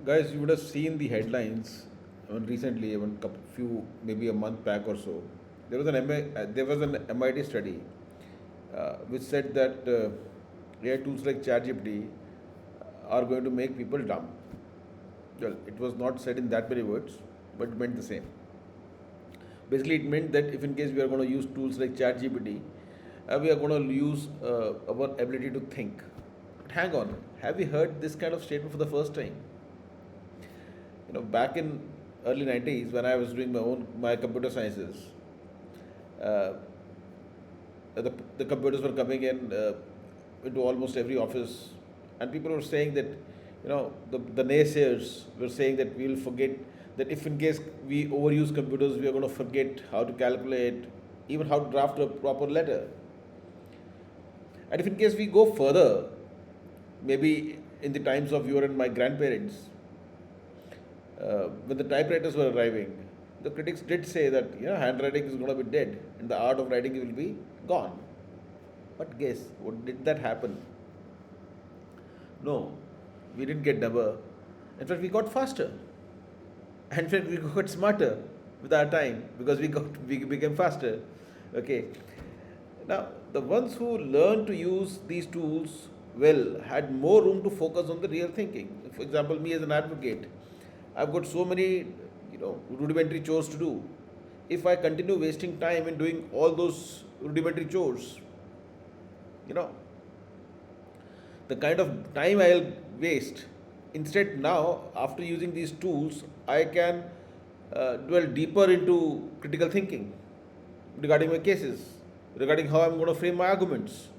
Guys, you would have seen the headlines. Recently, even few, maybe a month back or so, there was an MIT study which said that AI tools like ChatGPT are going to make people dumb. Well, it was not said in that many words, but it meant the same. Basically, it meant that if in case we are going to use tools like ChatGPT, we are going to use our ability to think. But hang on, have you heard this kind of statement for the first time? Back in early 90s when I was doing my computer sciences, uh, the computers were coming in into almost every office, and people were saying that the naysayers were saying that we will forget, that if in case we overuse computers we are going to forget how to calculate, even how to draft a proper letter. And if in case we go further, maybe in the times of your and my grandparents, when the typewriters were arriving, the critics did say that handwriting is going to be dead and the art of writing will be gone. But guess what, did that happen? No, we didn't get dumber. In fact, we got faster. And in fact, we got smarter with our time because we became faster. Okay. Now, the ones who learned to use these tools well had more room to focus on the real thinking. For example, me as an advocate, I've got so many rudimentary chores to do. If I continue wasting time in doing all those rudimentary chores, you know, the kind of time I'll waste. Instead, now after using these tools, I can dwell deeper into critical thinking regarding my cases, regarding how I'm going to frame my arguments.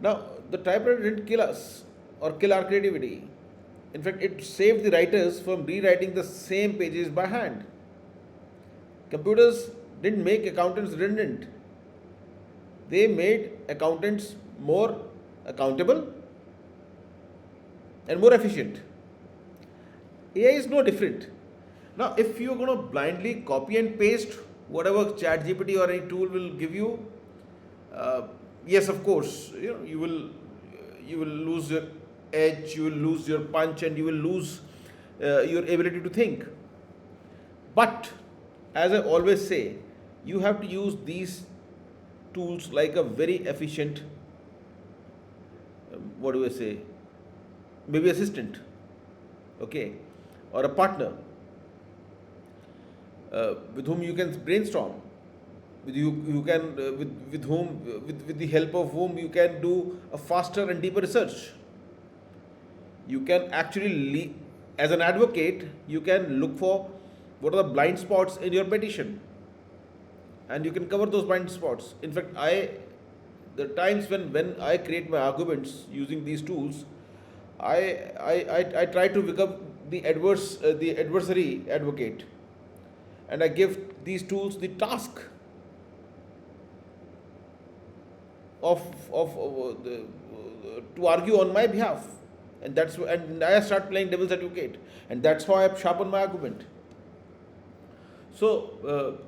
Now, the typewriter didn't kill us or kill our creativity. In fact, it saved the writers from rewriting the same pages by hand. Computers didn't make accountants redundant, they made accountants more accountable and more efficient. AI is no different. Now, if you're going to blindly copy and paste whatever ChatGPT or any tool will give you, uh, yes, of course, you will lose your edge, you will lose your punch, and you will lose your ability to think. But as I always say, you have to use these tools like a very efficient, what do I say, maybe assistant, okay, or a partner with whom you can brainstorm, with you can with whom with the help of whom you can do a faster and deeper research. You can actually as an advocate you can look for what are the blind spots in your petition, and you can cover those blind spots. In fact, the times when I create my arguments using these tools, I try to become the adversary advocate, and I give these tools the task to argue on my behalf, and I start playing devil's advocate, and that's how I sharpen my argument. So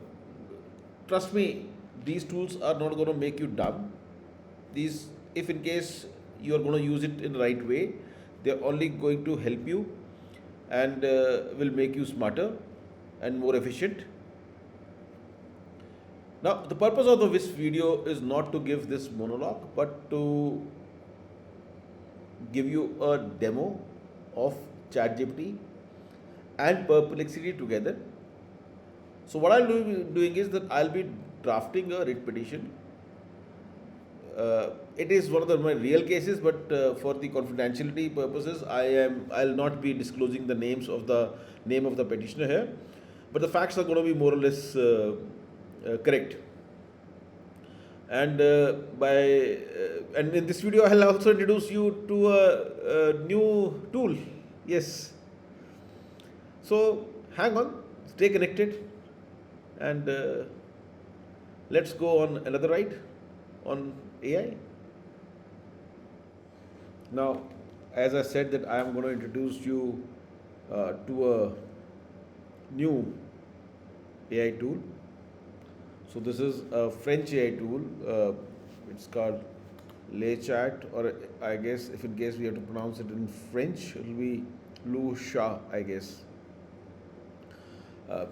trust me, these tools are not going to make you dumb. These, if in case you are going to use it in the right way, they're only going to help you and will make you smarter and more efficient. Now, the purpose of this video is not to give this monologue, but to give you a demo of ChatGPT and Perplexity together. So, what I'll be doing is that I'll be drafting a writ petition. It is one of my real cases, but for the confidentiality purposes, I'll not be disclosing the name of the petitioner here, but the facts are going to be more or less correct. And and in this video, I'll also introduce you to a new tool. Yes. So hang on, stay connected, and let's go on another ride on AI. Now, as I said that I am going to introduce you to a new AI tool. So this is a French AI tool. It's called Le chat, or I guess if in case we have to pronounce it in French, it will be Lu Sha, I guess. Uh,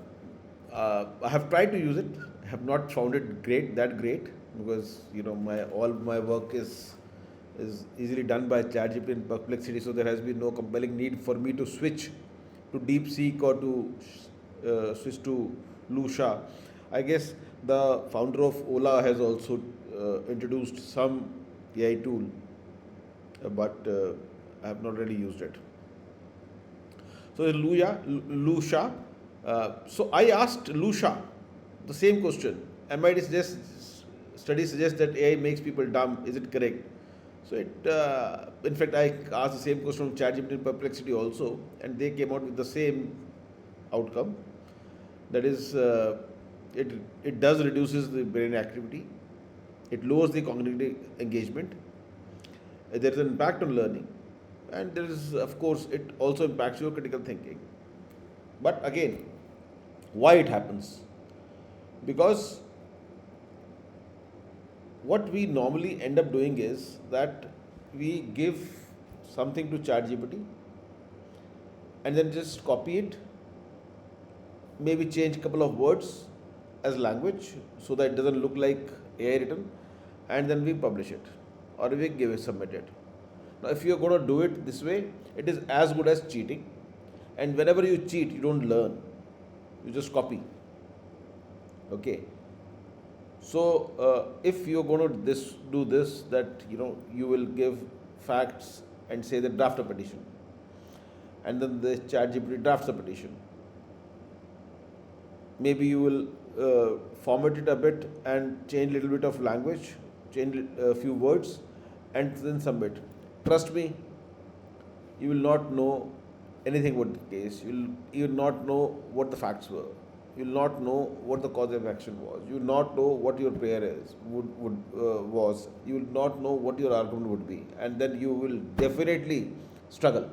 I have tried to use it. I have not found it that great, because my all my work is easily done by ChatGPT and Perplexity, so there has been no compelling need for me to switch to DeepSeek or to switch to Lusha. I guess the founder of Ola has also introduced some AI tool, but I have not really used it. So Lusha. So I asked Lusha the same question. Studies suggest that AI makes people dumb. Is it correct? So in fact, I asked the same question from ChatGPT and Perplexity also, and they came out with the same outcome. That is, it does reduces the brain activity. It lowers the cognitive engagement. There is an impact on learning, and there is, of course, it also impacts your critical thinking. But again, why it happens? Because what we normally end up doing is that we give something to ChatGPT and then just copy it, maybe change a couple of words as language so that it doesn't look like AI written, and then we publish it or we give it submitted. Now, if you're going to do it this way, it is as good as cheating. And whenever you cheat, you don't learn, you just copy. Okay. So if you're going to do this, that you will give facts and say that draft a petition, and then the ChatGPT drafts a petition. Maybe you will format it a bit and change a little bit of language, change a few words, and then submit. Trust me, you will not know anything about the case. You will not know what the facts were. You will not know what the cause of action was. You will not know what your prayer was. You will not know what your argument would be, and then you will definitely struggle.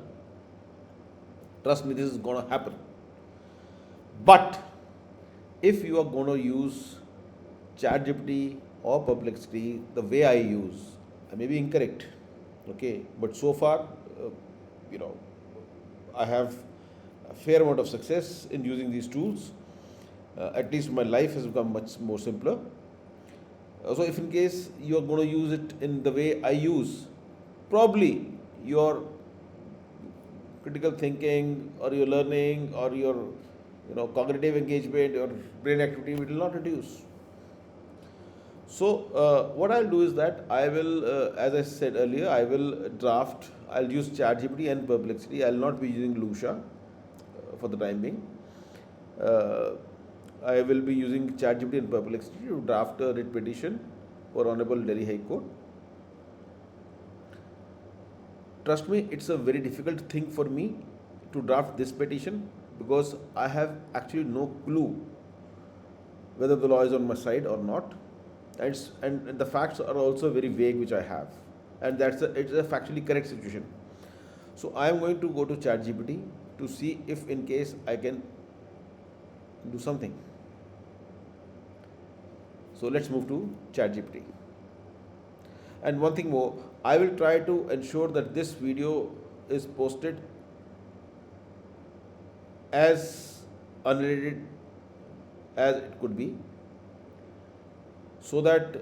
Trust me, this is going to happen. But if you are going to use ChatGPT or Perplexity the way I use, I may be incorrect, okay, but so far, I have a fair amount of success in using these tools. At least my life has become much more simpler. So if in case you are going to use it in the way I use, probably your critical thinking or your learning or your cognitive engagement or brain activity will not reduce. So what I'll do is that I will, as I said earlier, I'll use ChatGPT and Perplexity. I'll not be using Lusha for the time being. I will be using ChatGPT and Perplexity to draft a writ petition for Honorable Delhi High Court. Trust me, it's a very difficult thing for me to draft this petition, because I have actually no clue whether the law is on my side or not, and the facts are also very vague which I have, and it's a factually correct situation. So I am going to go to ChatGPT to see if in case I can do something. So let's move to ChatGPT. And one thing more, I will try to ensure that this video is posted as unedited as it could be, so that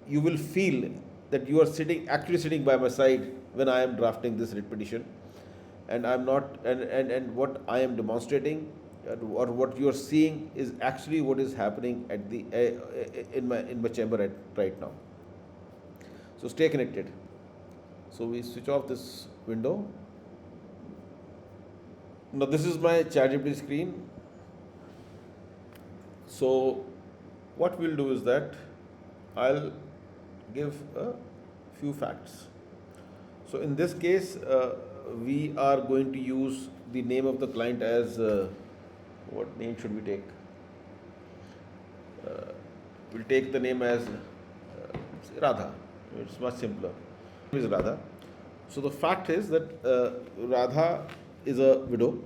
you will feel that you are actually sitting by my side when I am drafting this writ petition, and I'm not, and what I am demonstrating or what you are seeing is actually what is happening at the in my chamber right now. So stay connected. So we switch off this window. Now this is my ChatGPT screen. So what we'll do is that I'll give a few facts. So in this case, we are going to use the name of the client as what name should we take? We'll take the name as Radha. It's much simpler. Name is Radha. So the fact is that Radha is a widow.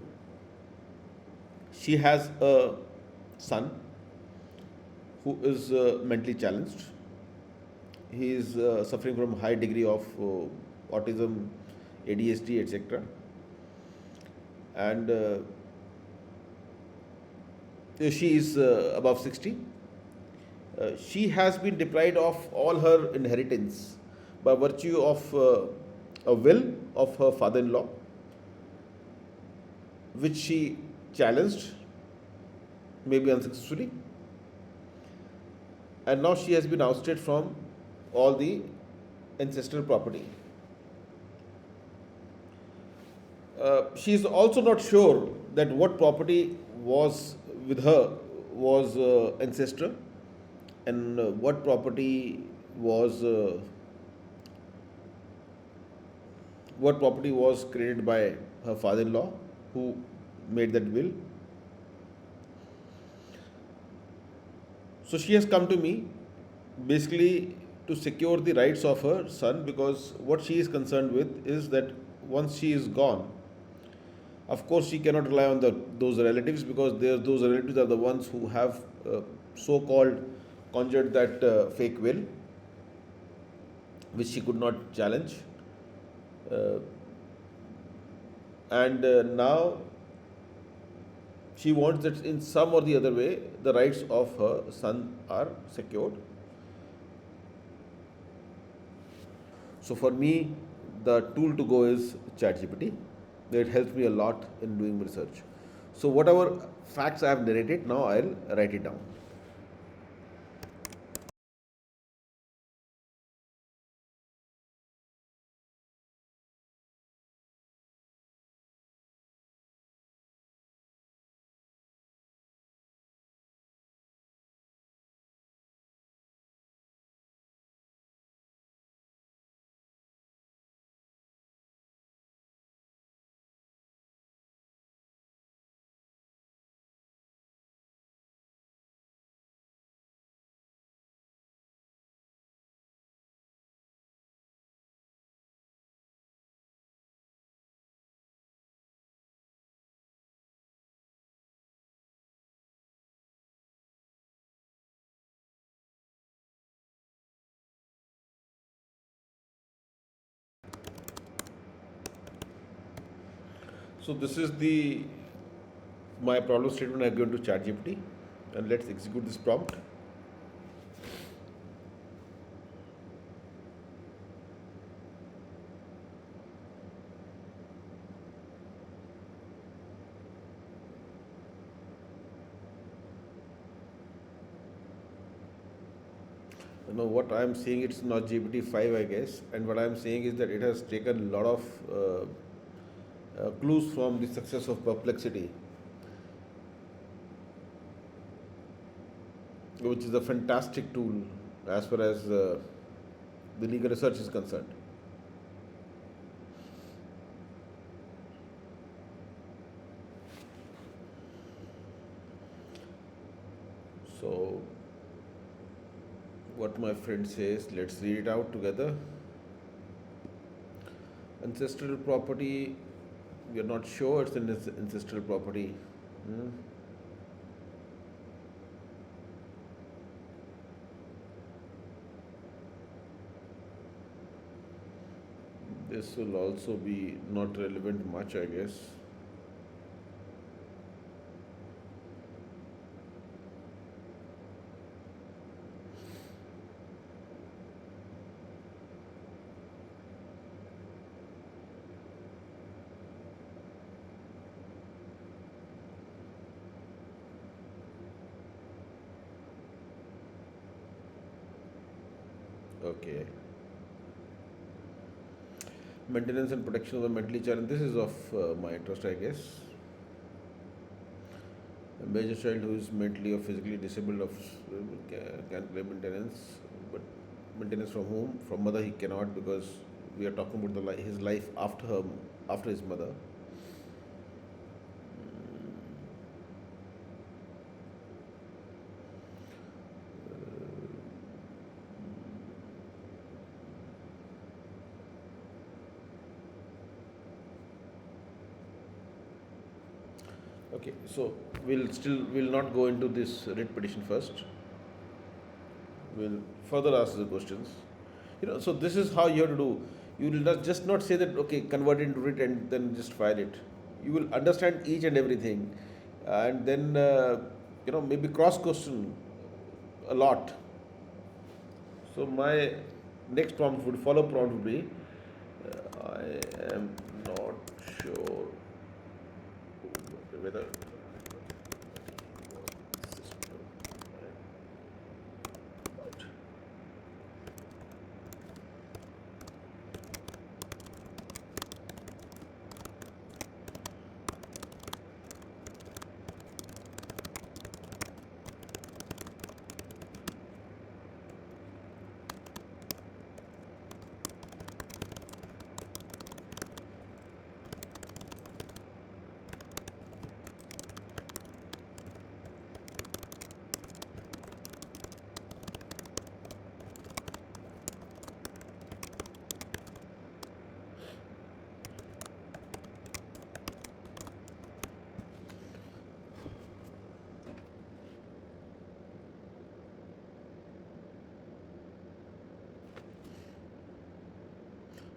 She has a son who is mentally challenged. He is suffering from high degree of autism, ADHD, etc. And she is above 60. She has been deprived of all her inheritance by virtue of a will of her father-in-law, which she challenged, maybe unsuccessfully, and now she has been ousted from all the ancestral property. She is also not sure that what property was with her was ancestral, and what property was created by her father-in-law, who made that will. So she has come to me basically to secure the rights of her son, because what she is concerned with is that once she is gone, of course she cannot rely on those relatives, because those relatives are the ones who have so-called conjured that fake will, which she could not challenge. Uh, and now she wants that in some or the other way the rights of her son are secured. So for me, the tool to go is ChatGPT. It helps me a lot in doing research. So whatever facts I have narrated, now I'll write it down. So this is the my problem statement I given to ChatGPT, and let's execute this prompt. What I am saying, it's not GPT-5, I guess, and what I am saying is that it has taken a lot of clues from the success of Perplexity, which is a fantastic tool as far as the legal research is concerned. So, what my friend says, let's read it out together. Ancestral property, we are not sure it's an ancestral property. Hmm. This will also be not relevant much, I guess. Okay. Maintenance and protection of the mentally challenged. This is of my interest, I guess. A major child who is mentally or physically disabled can claim maintenance, but maintenance from whom? From mother he cannot, because we are talking about his life after his mother. Okay, so we'll not go into this writ petition first. We'll further ask the questions. So this is how you have to do. You will not just not say that okay, convert it into it and then just file it. You will understand each and everything, and then maybe cross question a lot. So my next prompt would follow prompt would be I am not sure whether system.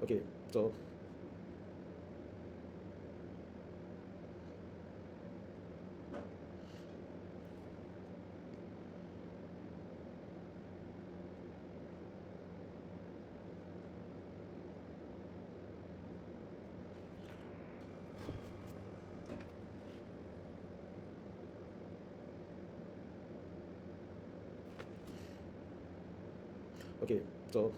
Okay, so okay, so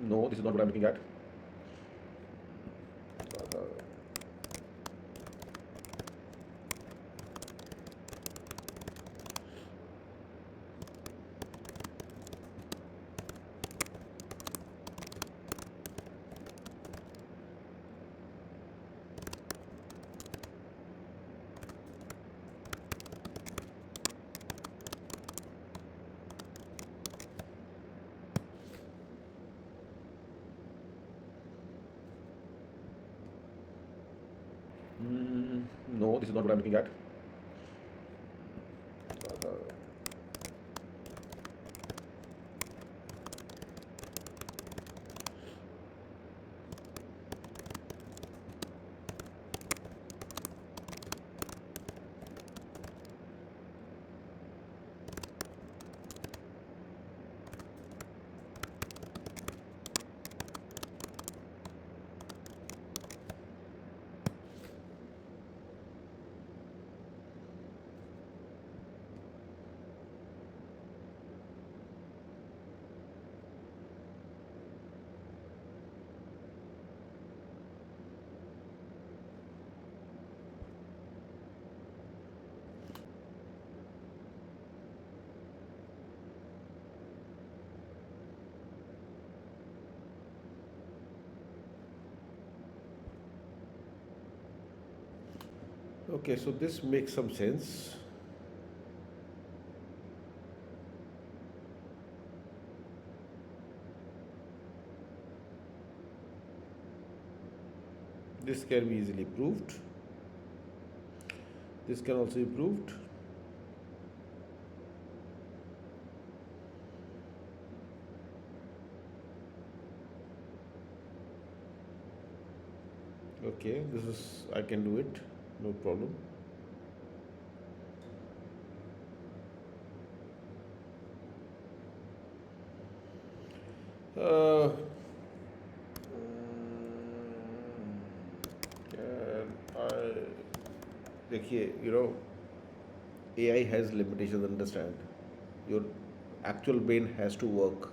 no, this is not what I'm looking at. No, this is not what I'm looking at. Okay, so this makes some sense. This can be easily proved. This can also be proved. Okay, this is I can do it, no problem. Uh, can I देखिए AI has limitations, understand. Your actual brain has to work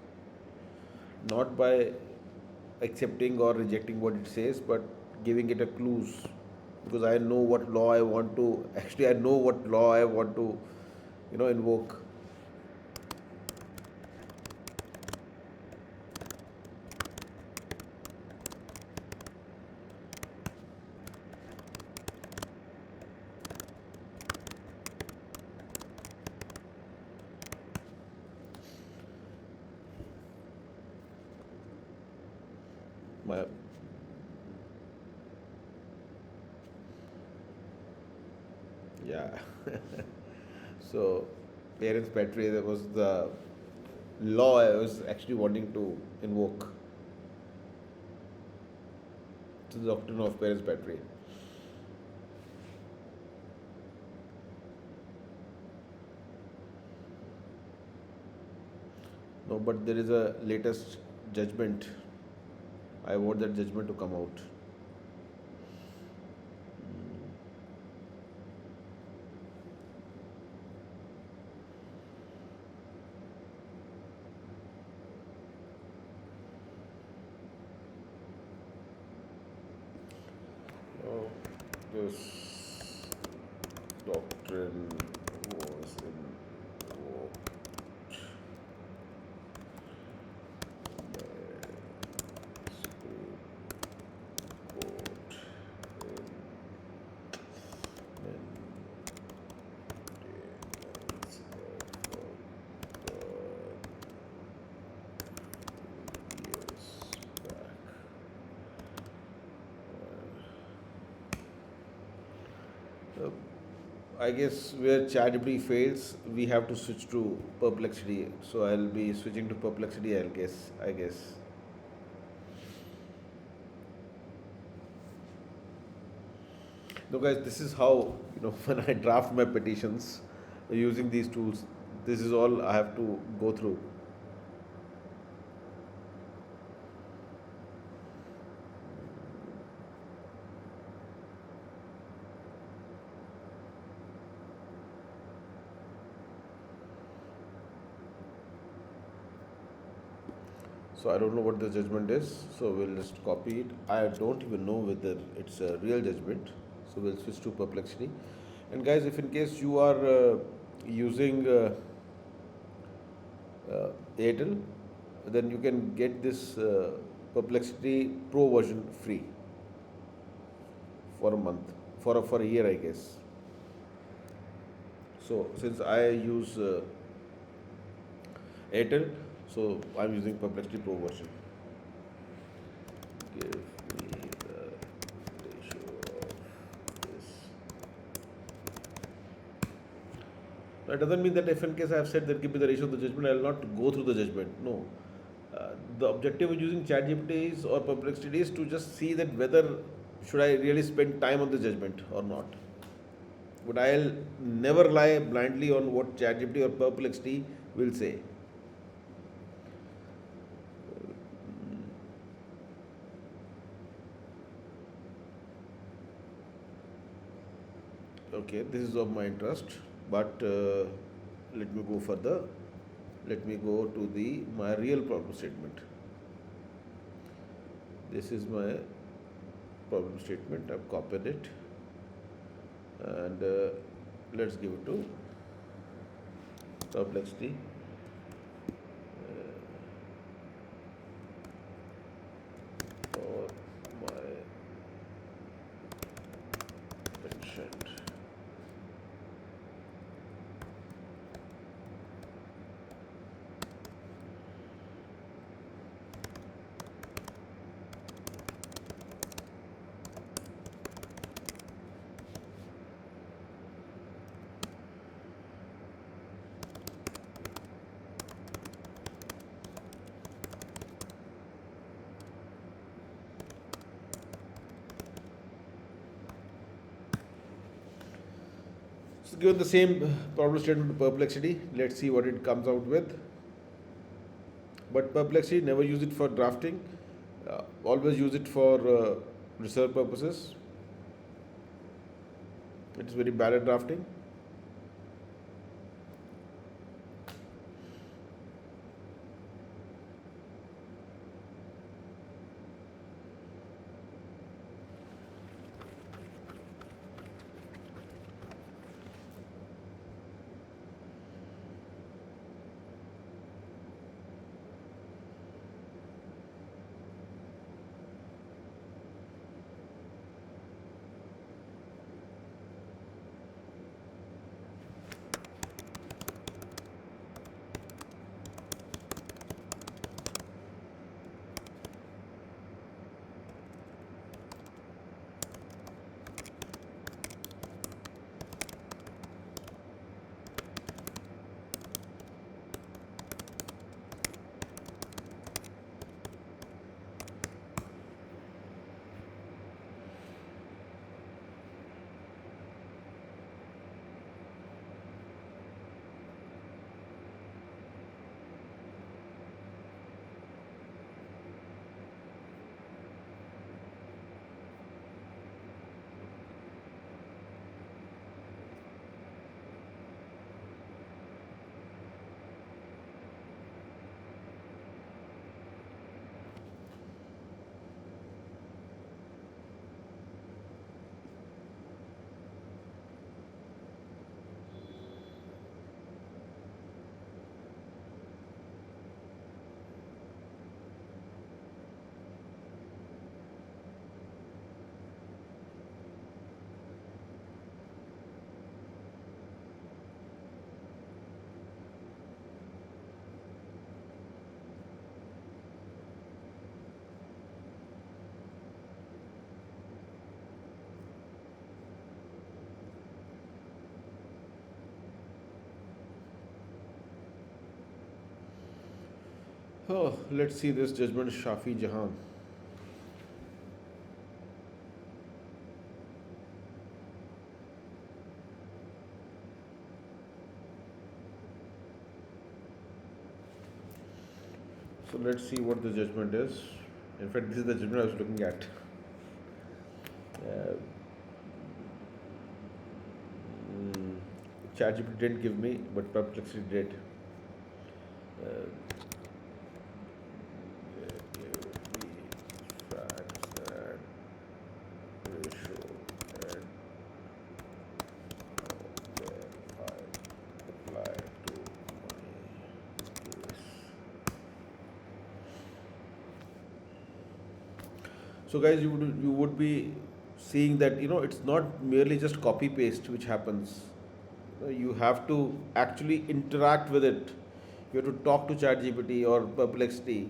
not by accepting or rejecting what it says, but giving it a clues. Because I know what law I want to actually I know what law I want to invoke. My yeah. So, parents' patria, that was the law I was actually wanting to invoke to the doctrine of parents' patria. No, but there is a latest judgment. I want that judgment to come out. Oh, this doctrine was invoked by Supreme Court in maintenance of years back. Uh, I guess where ChatGPT fails, we have to switch to Perplexity. So I'll be switching to Perplexity. I'll guess. I guess. No, guys, this is how when I draft my petitions using these tools. This is all I have to go through. So I don't know what the judgment is. So we'll just copy it. I don't even know whether it's a real judgment. So we'll switch to Perplexity. And guys, if in case you are using Airtel, then you can get this Perplexity Pro version free for a month, for a year, I guess. So since I use Airtel, so I'm using Perplexity Pro version. Give me the ratio of this. That doesn't mean that if in case I have said that give me the ratio of the judgment, I will not go through the judgment. No. The objective of using ChatGPT is or Perplexity is to just see that whether should I really spend time on the judgment or not. But I'll never rely blindly on what ChatGPT or Perplexity will say. Okay, this is of my interest, but let me go further. Let me go to the my real problem statement. This is my problem statement. I've copied it, and let's give it to Perplexity. For my pension. So given the same problem statement to Perplexity, let's see what it comes out with. But Perplexity, never use it for drafting. Always use it for research purposes. It's very bad at drafting. Oh, let's see this judgment, Shafi Jahan. So let's see what the judgment is. In fact, this is the judgment I was looking at. Uh, mm, ChatGPT didn't give me, but Perplexity did. Uh, give me facts and ratio and how I apply to my case. So, guys, you would be seeing that it's not merely just copy paste which happens. You have to actually interact with it. You have to talk to ChatGPT or Perplexity.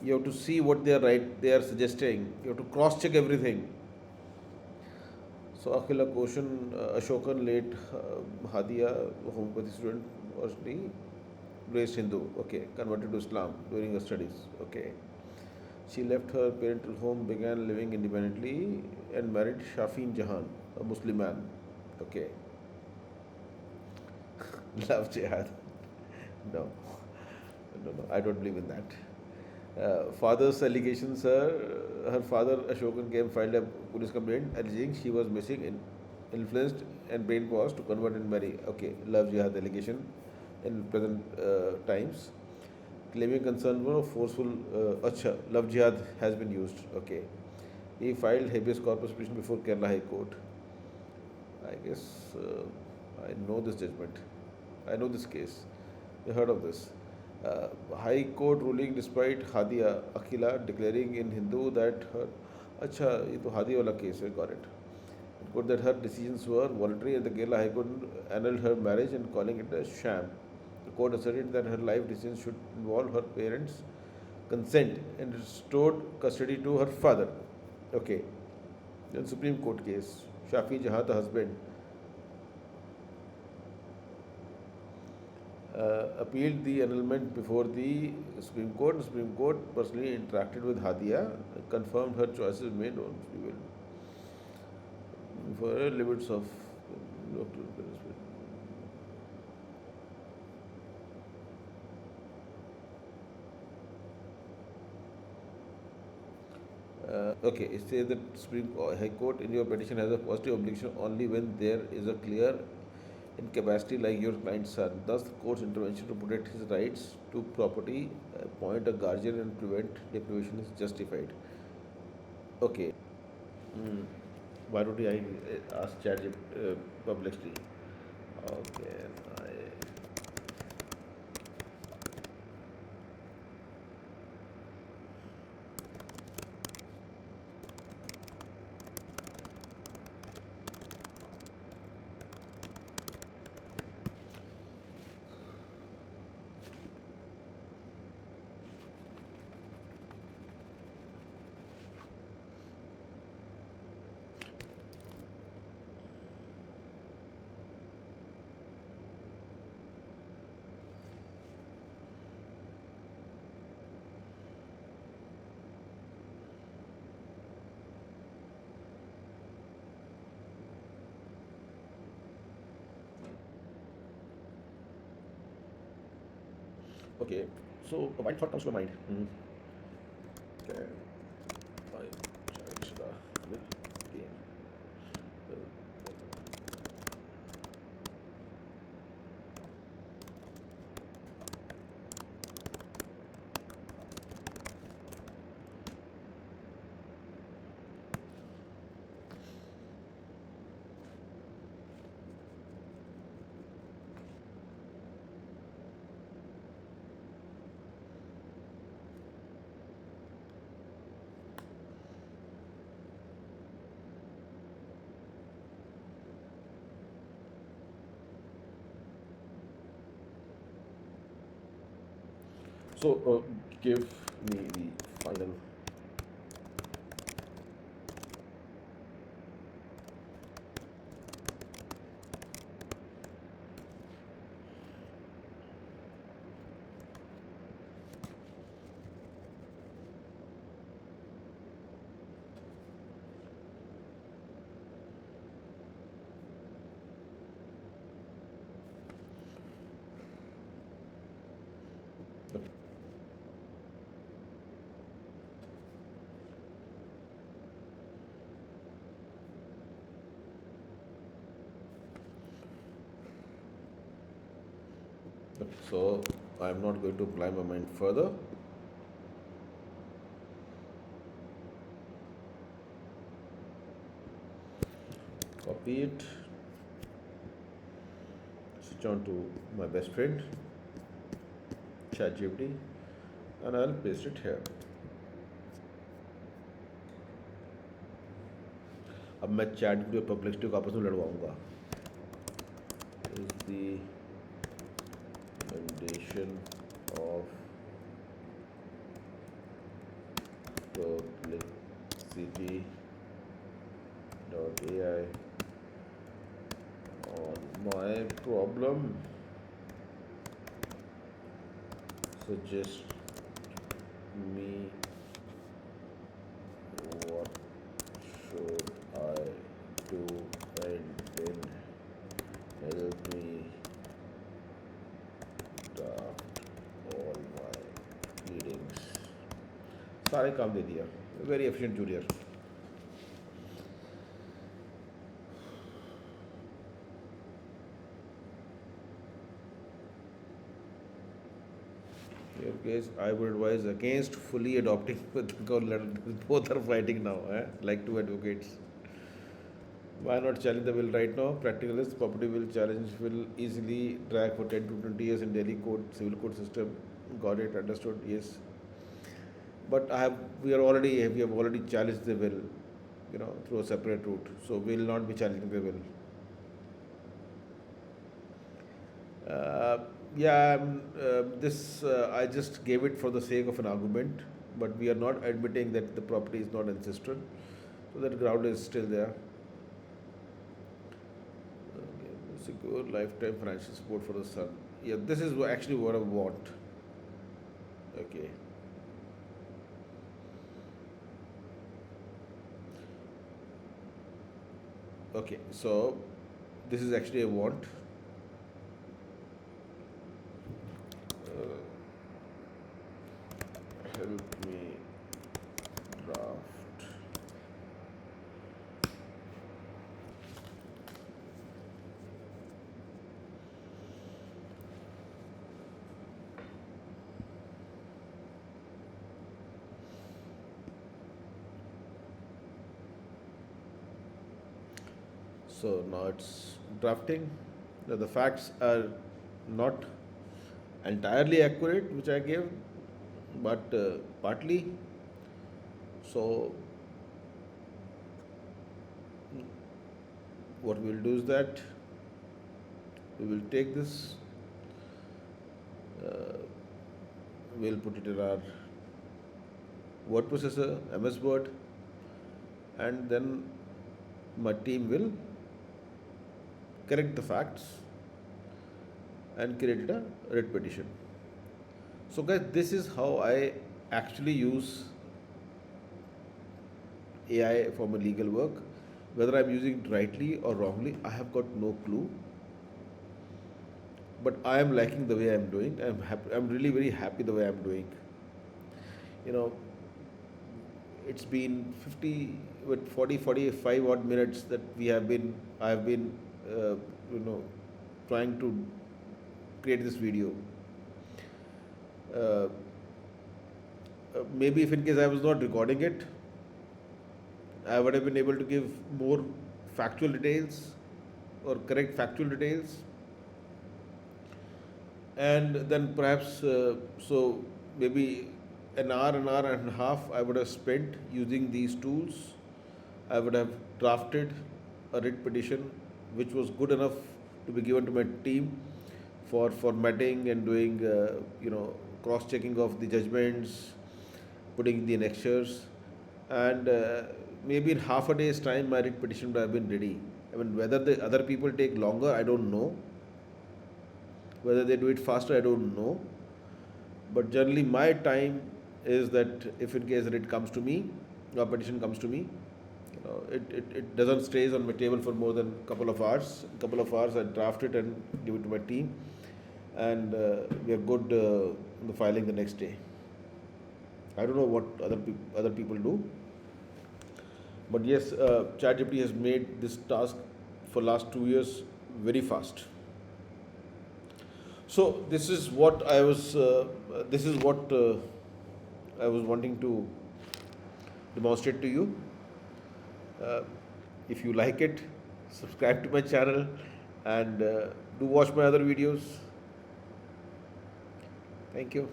You have to see what they are suggesting. You have to cross check everything. So Akhila Koshan, Ashokan, late Hadia, homeopathy student, originally raised Hindu. Okay, converted to Islam during her studies. Okay, she left her parental home, began living independently, and married Shafin Jahan, a Muslim man. Okay, love jihad. No, no, I don't believe in that. Father's allegations, her father Ashokan came filed a police complaint alleging she was missing, influenced, and brainwashed to convert and marry. Okay, love jihad allegation in present times. Claiming concern for forceful, acha, love jihad has been used. Okay, he filed habeas corpus petition before Kerala High Court. I guess I know this judgment. I know this case. You heard of this? High Court ruling despite Hadia Akhila declaring in Hindu that her अच्छा ये तो हादी वाला case है got it. It court that her decisions were voluntary and the Kerala High Court annulled her marriage and calling it a sham. The court asserted that her life decisions should involve her parents' consent and restored custody to her father. Okay. Then Supreme Court case. Shafi Jahan, the husband, appealed the annulment before the Supreme Court. The Supreme Court personally interacted with Hadia, confirmed her choices made on free will for limits of. Okay, it says that Supreme High Court in your petition has a positive obligation only when there is a clear incapacity like your client's son. Thus, the court's intervention to protect his rights to property, appoint a guardian, and prevent deprivation is justified. Okay. Hmm. Why don't I ask ChatGPT publicly? Okay. Okay. So, a wild thought comes to my mind. Okay. My child should have will gain. So, give me the final. So I'm not going to apply my mind further. Copy it, switch on to my best friend, ChatGPT, and I'll paste it here. अब मैं ChatGPT और Perplexity को आपस में लड़वाऊंगा. Is the recommendation of Perplexity AI on my problem? Suggest me what should I do and then help me draft all my readings. सारे काम दे दिया. Very efficient junior. In case I would advise against fully adopting because both are fighting now, like two advocates. Why not challenge the will right now? Practicalist property will challenge will easily drag for 10 to 20 years in Delhi code, civil code system. Got it, understood, yes. But we have already challenged the will, through a separate route. So we will not be challenging the will. Uh, yeah, this I just gave it for the sake of an argument, but we are not admitting that the property is not ancestral, so that ground is still there. Okay, secure lifetime financial support for the son. Yeah, this is actually what I want. Okay. Okay, so this is actually a want. Help me draft. So now it's drafting. Now the facts are not entirely accurate, which I gave, but partly. So what we will do is that we will take this, uh, we'll put it in our word processor, MS Word, and then my team will correct the facts and create a writ petition. So guys, this is how I actually use AI for my legal work. Whether I'm using it rightly or wrongly, I have got no clue. But I am liking the way I'm doing. I'm happy. I'm really very happy the way I'm doing. You know, it's been 50 with 40 45 odd minutes that I have been uh, you know trying to create this video. uh, Maybe if in case I was not recording it, I would have been able to give more factual details or correct factual details, and then perhaps so maybe an hour and a half I would have spent using these tools. I would have drafted a writ petition which was good enough to be given to my team for formatting and doing cross checking of the judgments, putting the annexures, and maybe in half a day's time my writ petition would have been ready. I mean, whether the other people take longer, I don't know. Whether they do it faster, I don't know. But generally, my time is that if in case it comes to me, a petition comes to me, it doesn't stays on my table for more than a couple of hours. Couple of hours, I draft it and give it to my team, and we are good in the filing the next day. I don't know what other people do, but yes, ChatGPT has made this task for last 2 years very fast. So this is what I was wanting to demonstrate to you. Uh, if you like it, subscribe to my channel and do watch my other videos. Thank you.